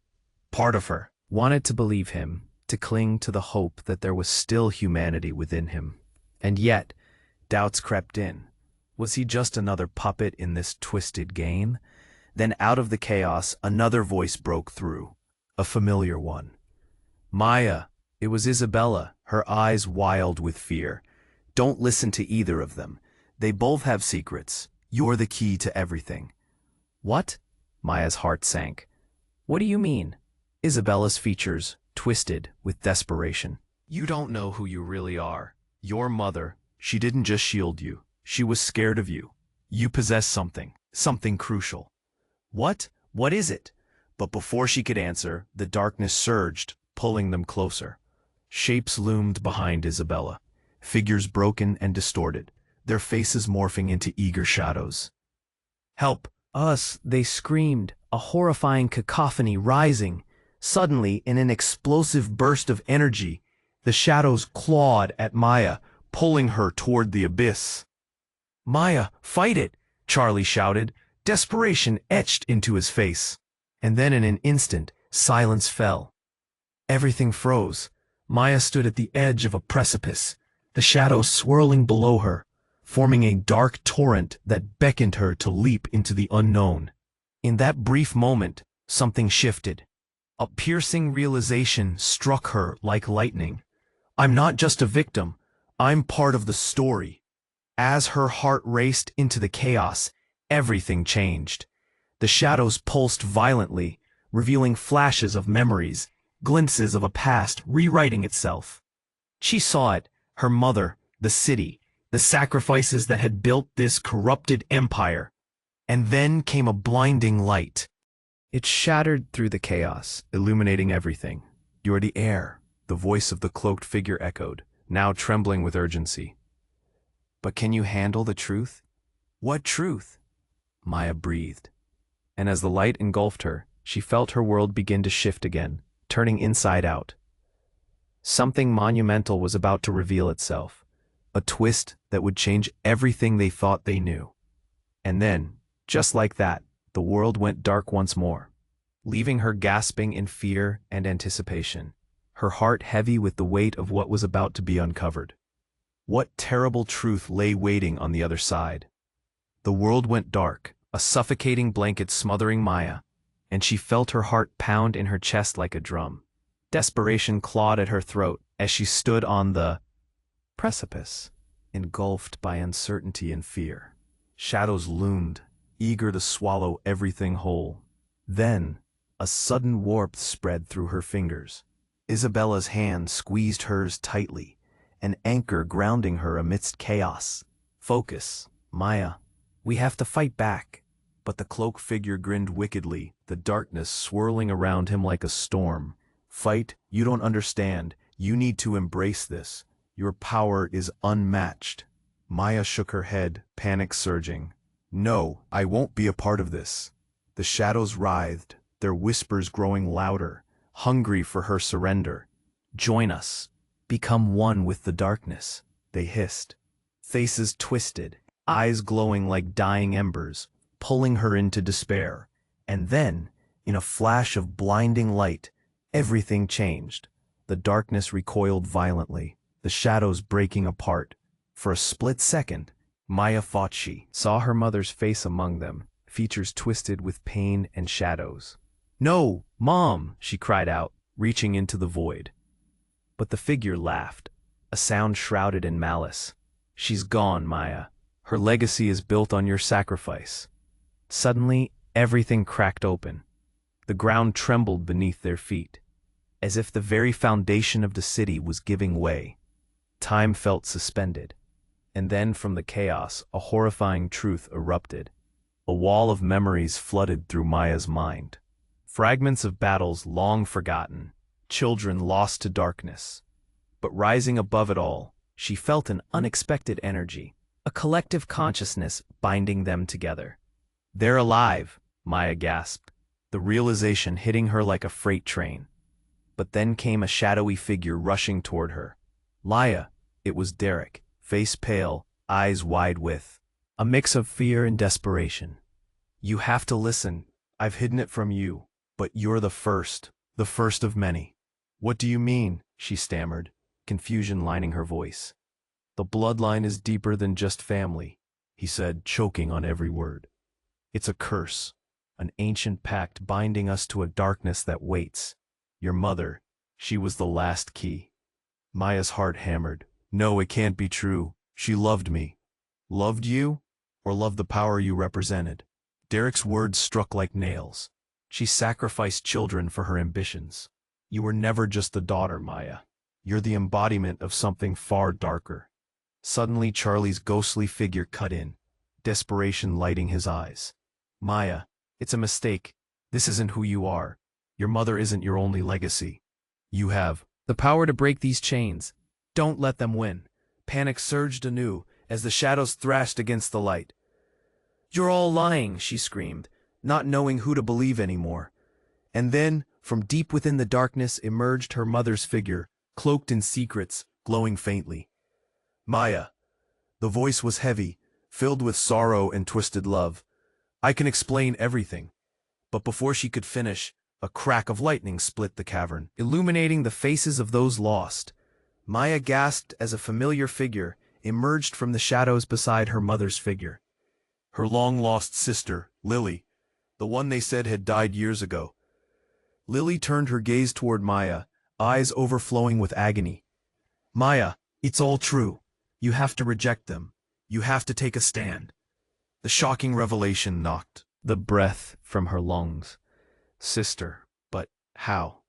Part of her wanted to believe him, to cling to the hope that there was still humanity within him. And yet, doubts crept in. Was he just another puppet in this twisted game? Then out of the chaos, another voice broke through, a familiar one. "Maya," it was Isabella, her eyes wild with fear. "Don't listen to either of them. They both have secrets. You're the key to everything." "What?" Maya's heart sank. "What do you mean?" Isabella's features twisted with desperation. "You don't know who you really are. Your mother, she didn't just shield you. She was scared of you. You possess something crucial." "What? What is it?" But before she could answer, the darkness surged, pulling them closer. Shapes loomed behind Isabella, figures broken and distorted, their faces morphing into eager shadows. "Help us!" they screamed, a horrifying cacophony rising. Suddenly, in an explosive burst of energy, the shadows clawed at Maya, pulling her toward the abyss. "Maya, fight it!" Charlie shouted, desperation etched into his face. And then in an instant, silence fell. Everything froze. Maya stood at the edge of a precipice, the shadows swirling below her, forming a dark torrent that beckoned her to leap into the unknown. In that brief moment, something shifted. A piercing realization struck her like lightning. I'm not just a victim, I'm part of the story. As her heart raced into the chaos, everything changed. The shadows pulsed violently, revealing flashes of memories, glimpses of a past rewriting itself. She saw it, her mother, the city, the sacrifices that had built this corrupted empire. And then came a blinding light. It shattered through the chaos, illuminating everything. "You're the heir," the voice of the cloaked figure echoed, now trembling with urgency. "But can you handle the truth?" "What truth?" Maya breathed. And as the light engulfed her, she felt her world begin to shift again, turning inside out. Something monumental was about to reveal itself, a twist that would change everything they thought they knew. And then, just like that, the world went dark once more, leaving her gasping in fear and anticipation, her heart heavy with the weight of what was about to be uncovered. What terrible truth lay waiting on the other side? The world went dark, a suffocating blanket smothering Maya, and she felt her heart pound in her chest like a drum. Desperation clawed at her throat as she stood on the precipice, engulfed by uncertainty and fear. Shadows loomed, eager to swallow everything whole. Then, a sudden warmth spread through her fingers. Isabella's hand squeezed hers tightly, an anchor grounding her amidst chaos. "Focus, Maya. We have to fight back." But the cloaked figure grinned wickedly, the darkness swirling around him like a storm. "Fight? You don't understand. You need to embrace this. Your power is unmatched." Maya shook her head, panic surging. "No, I won't be a part of this." The shadows writhed, their whispers growing louder, hungry for her surrender. "Join us. Become one with the darkness," they hissed. Faces twisted, eyes glowing like dying embers, pulling her into despair. And then, in a flash of blinding light, everything changed. The darkness recoiled violently, the shadows breaking apart. For a split second, Maya thought she saw her mother's face among them, features twisted with pain and shadows. "No, Mom!" she cried out, reaching into the void. But the figure laughed, a sound shrouded in malice. "She's gone, Maya. Her legacy is built on your sacrifice." Suddenly, everything cracked open. The ground trembled beneath their feet, as if the very foundation of the city was giving way. Time felt suspended. And then from the chaos, a horrifying truth erupted. A wall of memories flooded through Maya's mind. Fragments of battles long forgotten, children lost to darkness. But rising above it all, she felt an unexpected energy, a collective consciousness binding them together. "They're alive," Maya gasped, the realization hitting her like a freight train. But then came a shadowy figure rushing toward her. Maya, it was Derek, face pale, eyes wide with a mix of fear and desperation. "You have to listen. I've hidden it from you, but you're the first of many." "What do you mean?" she stammered, confusion lining her voice. "The bloodline is deeper than just family," he said, choking on every word. "It's a curse, an ancient pact binding us to a darkness that waits. Your mother, she was the last key." Maya's heart hammered. "No, it can't be true. She loved me." "Loved you? Or loved the power you represented?" Derek's words struck like nails. "She sacrificed children for her ambitions. You were never just the daughter, Maya. You're the embodiment of something far darker." Suddenly Charlie's ghostly figure cut in, desperation lighting his eyes. "Maya, it's a mistake. This isn't who you are. Your mother isn't your only legacy. You have the power to break these chains. Don't let them win." Panic surged anew as the shadows thrashed against the light. "You're all lying," she screamed, not knowing who to believe anymore. And then, from deep within the darkness emerged her mother's figure, cloaked in secrets, glowing faintly. "Maya." The voice was heavy, filled with sorrow and twisted love. "I can explain everything." But before she could finish, a crack of lightning split the cavern, illuminating the faces of those lost. Maya gasped as a familiar figure emerged from the shadows beside her mother's figure. Her long-lost sister, Lily, the one they said had died years ago. Lily turned her gaze toward Maya, eyes overflowing with agony. "Maya, it's all true. You have to reject them. You have to take a stand." The shocking revelation knocked the breath from her lungs. "Sister, but how?"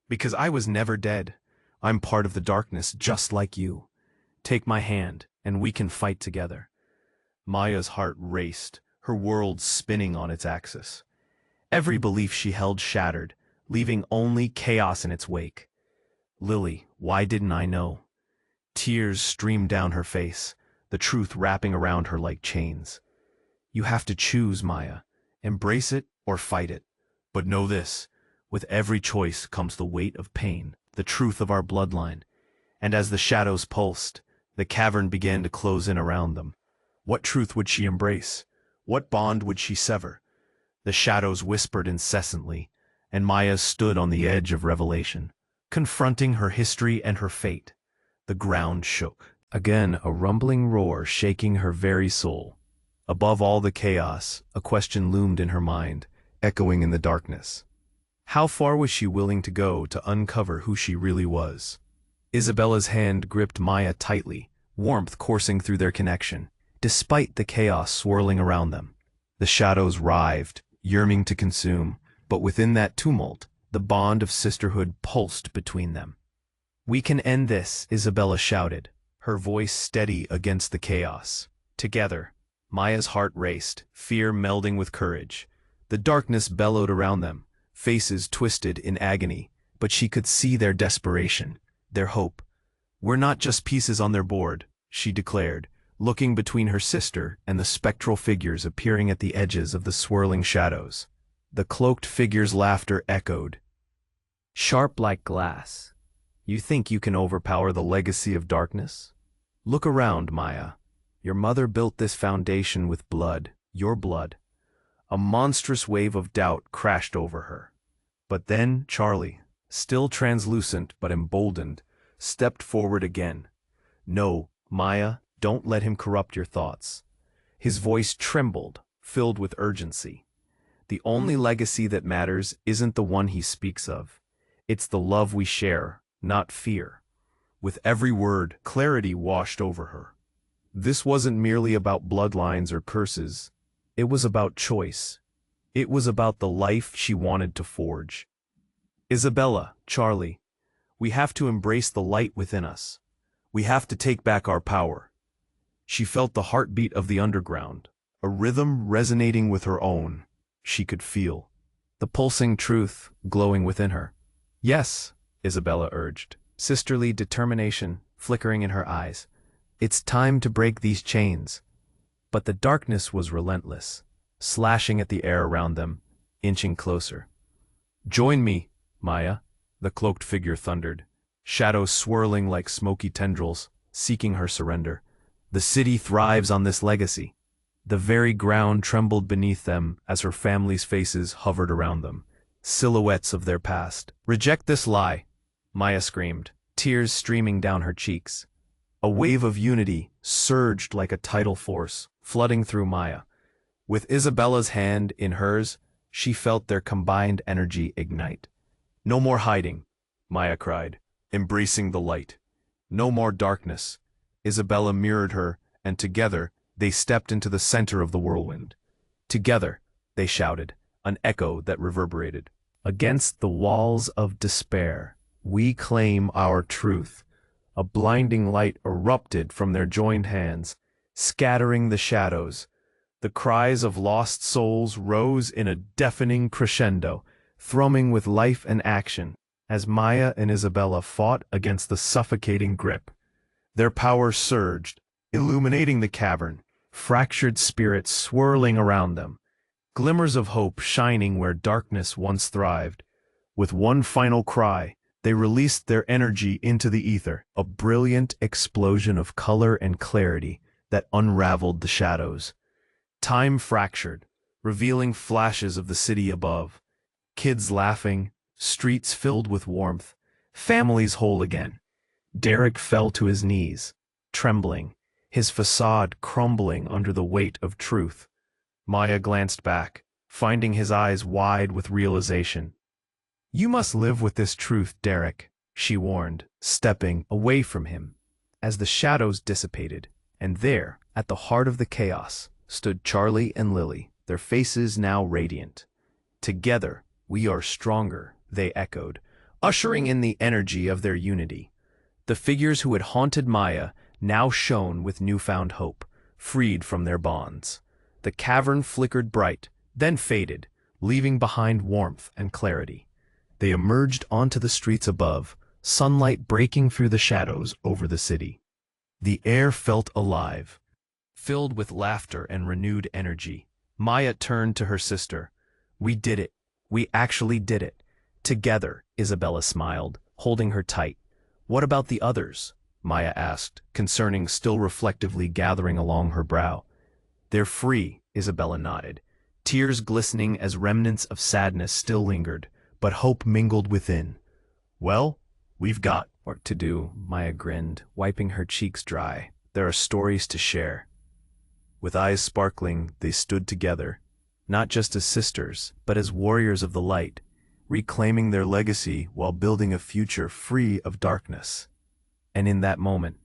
"Because I was never dead. I'm part of the darkness just like you. Take my hand, and we can fight together." Maya's heart raced, her world spinning on its axis. Every belief she held shattered, leaving only chaos in its wake. Lily, why didn't I know? Tears streamed down her face, the truth wrapping around her like chains. You have to choose, Maya. Embrace it or fight it. But know this, with every choice comes the weight of pain, the truth of our bloodline. And as the shadows pulsed, the cavern began to close in around them. What truth would she embrace? What bond would she sever? The shadows whispered incessantly, and Maya stood on the edge of revelation, confronting her history and her fate. The ground shook. Again, a rumbling roar shaking her very soul. Above all the chaos, a question loomed in her mind, echoing in the darkness. How far was she willing to go to uncover who she really was? Isabella's hand gripped Maya tightly, warmth coursing through their connection, despite the chaos swirling around them. The shadows writhed, yearning to consume, but within that tumult, the bond of sisterhood pulsed between them. We can end this, Isabella shouted, her voice steady against the chaos. Together, Maya's heart raced, fear melding with courage. The darkness bellowed around them, faces twisted in agony, but she could see their desperation, their hope. We're not just pieces on their board, she declared, looking between her sister and the spectral figures appearing at the edges of the swirling shadows. The cloaked figures' laughter echoed. Sharp like glass. You think you can overpower the legacy of darkness? Look around, Maya. Your mother built this foundation with blood, your blood. A monstrous wave of doubt crashed over her. But then Charlie, still translucent but emboldened, stepped forward again. No, Maya, don't let him corrupt your thoughts. His voice trembled, filled with urgency. The only legacy that matters isn't the one he speaks of. It's the love we share, not fear. With every word, clarity washed over her. This wasn't merely about bloodlines or curses. It was about choice. It was about the life she wanted to forge. Isabella, Charlie, we have to embrace the light within us. We have to take back our power. She felt the heartbeat of the underground, a rhythm resonating with her own. She could feel the pulsing truth glowing within her. Yes, Isabella urged, sisterly determination flickering in her eyes. It's time to break these chains. But the darkness was relentless, slashing at the air around them, inching closer. Join me, Maya, the cloaked figure thundered, shadows swirling like smoky tendrils, seeking her surrender. The city thrives on this legacy. The very ground trembled beneath them as her family's faces hovered around them, silhouettes of their past. Reject this lie, Maya screamed, tears streaming down her cheeks. A wave of unity surged like a tidal force, flooding through Maya. With Isabella's hand in hers, she felt their combined energy ignite. No more hiding, Maya cried, embracing the light. No more darkness. Isabella mirrored her, and together, they stepped into the center of the whirlwind. Together, they shouted, an echo that reverberated. Against the walls of despair, we claim our truth. A blinding light erupted from their joined hands, scattering the shadows. The cries of lost souls rose in a deafening crescendo, thrumming with life and action, as Maya and Isabella fought against the suffocating grip. Their power surged, illuminating the cavern, fractured spirits swirling around them, glimmers of hope shining where darkness once thrived. With one final cry, they released their energy into the ether, a brilliant explosion of color and clarity that unraveled the shadows. Time fractured, revealing flashes of the city above. Kids laughing, streets filled with warmth, families whole again. Derek fell to his knees, trembling, his facade crumbling under the weight of truth. Maya glanced back, finding his eyes wide with realization. You must live with this truth, Derek, she warned, stepping away from him. As the shadows dissipated, and there, at the heart of the chaos, stood Charlie and Lily, their faces now radiant. Together, we are stronger, they echoed, ushering in the energy of their unity. The figures who had haunted Maya now shone with newfound hope, freed from their bonds. The cavern flickered bright, then faded, leaving behind warmth and clarity. They emerged onto the streets above, sunlight breaking through the shadows over the city. The air felt alive, filled with laughter and renewed energy. Maya turned to her sister. "We did it. We actually did it. Together," Isabella smiled, holding her tight. "What about the others?" Maya asked, concerning still reflectively gathering along her brow. "They're free," Isabella nodded, tears glistening as remnants of sadness still lingered, but hope mingled within. "Well, we've got work to do," Maya grinned, wiping her cheeks dry. "There are stories to share." With eyes sparkling, they stood together, not just as sisters, but as warriors of the light, reclaiming their legacy while building a future free of darkness. And in that moment,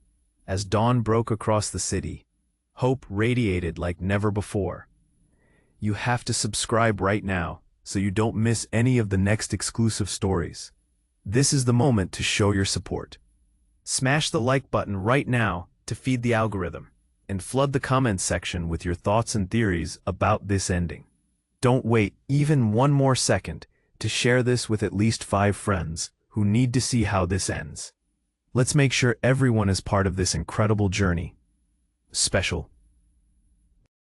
as dawn broke across the city, hope radiated like never before. You have to subscribe right now so you don't miss any of the next exclusive stories. This is the moment to show your support. Smash the like button right now to feed the algorithm, and flood the comments section with your thoughts and theories about this ending. Don't wait even one more second to share this with at least 5 friends who need to see how this ends. Let's make sure everyone is part of this incredible journey. Special